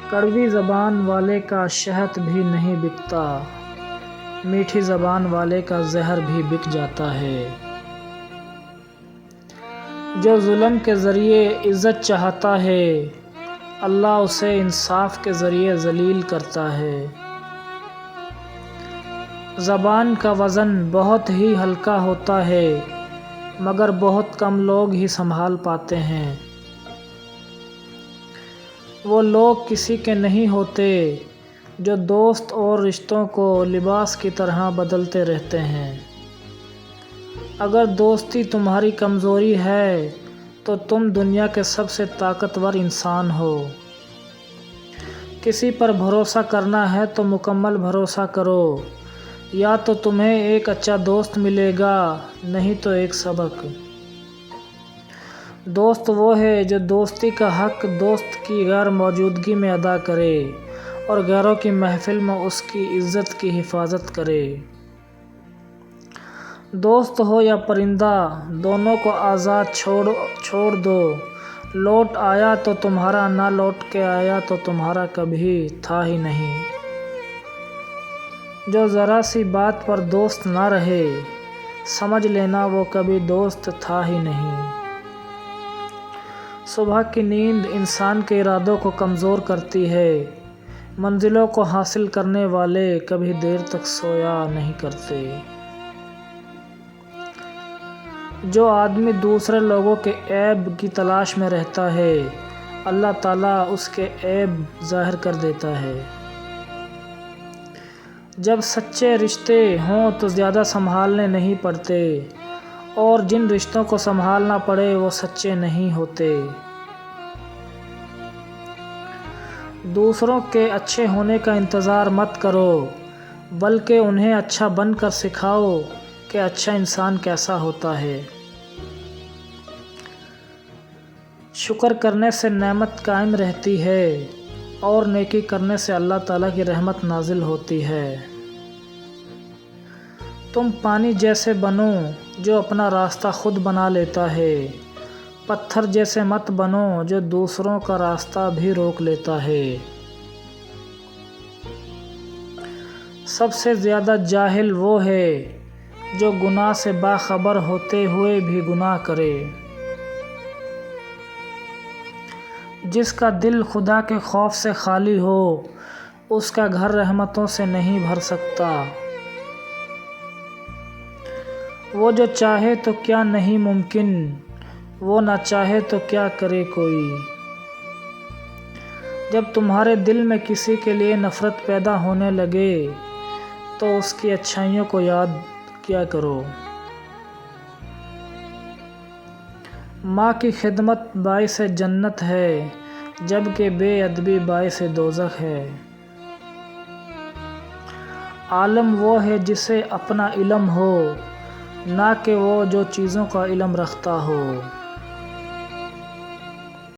کڑوی زبان والے کا شہد بھی نہیں بکتا، میٹھی زبان والے کا زہر بھی بک جاتا ہے۔ جو ظلم کے ذریعے عزت چاہتا ہے، اللہ اسے انصاف کے ذریعے ذلیل کرتا ہے۔ زبان کا وزن بہت ہی ہلکا ہوتا ہے، مگر بہت کم لوگ ہی سنبھال پاتے ہیں۔ وہ لوگ کسی کے نہیں ہوتے جو دوست اور رشتوں کو لباس کی طرح بدلتے رہتے ہیں۔ اگر دوستی تمہاری کمزوری ہے تو تم دنیا کے سب سے طاقتور انسان ہو۔ کسی پر بھروسہ کرنا ہے تو مکمل بھروسہ کرو، یا تو تمہیں ایک اچھا دوست ملے گا، نہیں تو ایک سبق۔ دوست وہ ہے جو دوستی کا حق دوست کی غیر موجودگی میں ادا کرے اور غیروں کی محفل میں اس کی عزت کی حفاظت کرے۔ دوست ہو یا پرندہ، دونوں کو آزاد چھوڑ دو۔ لوٹ آیا تو تمہارا، نہ لوٹ کے آیا تو تمہارا کبھی تھا ہی نہیں۔ جو ذرا سی بات پر دوست نہ رہے، سمجھ لینا وہ کبھی دوست تھا ہی نہیں۔ صبح کی نیند انسان کے ارادوں کو کمزور کرتی ہے۔ منزلوں کو حاصل کرنے والے کبھی دیر تک سویا نہیں کرتے۔ جو آدمی دوسرے لوگوں کے عیب کی تلاش میں رہتا ہے، اللہ تعالیٰ اس کے عیب ظاہر کر دیتا ہے۔ جب سچے رشتے ہوں تو زیادہ سنبھالنے نہیں پڑتے، اور جن رشتوں کو سنبھالنا پڑے وہ سچے نہیں ہوتے۔ دوسروں کے اچھے ہونے کا انتظار مت کرو، بلکہ انہیں اچھا بن کر سکھاؤ کہ اچھا انسان کیسا ہوتا ہے۔ شکر کرنے سے نعمت قائم رہتی ہے، اور نیکی کرنے سے اللہ تعالیٰ کی رحمت نازل ہوتی ہے۔ تم پانی جیسے بنو جو اپنا راستہ خود بنا لیتا ہے، پتھر جیسے مت بنو جو دوسروں کا راستہ بھی روک لیتا ہے۔ سب سے زیادہ جاہل وہ ہے جو گناہ سے باخبر ہوتے ہوئے بھی گناہ کرے۔ جس کا دل خدا کے خوف سے خالی ہو، اس کا گھر رحمتوں سے نہیں بھر سکتا۔ وہ جو چاہے تو کیا نہیں ممکن، وہ نہ چاہے تو کیا کرے کوئی۔ جب تمہارے دل میں کسی کے لیے نفرت پیدا ہونے لگے تو اس کی اچھائیوں کو یاد کیا کرو۔ ماں کی خدمت باعث جنت ہے، جبکہ بے ادبی باعث دوزخ ہے۔ عالم وہ ہے جسے اپنا علم ہو، نہ کہ وہ جو چیزوں کا علم رکھتا ہو۔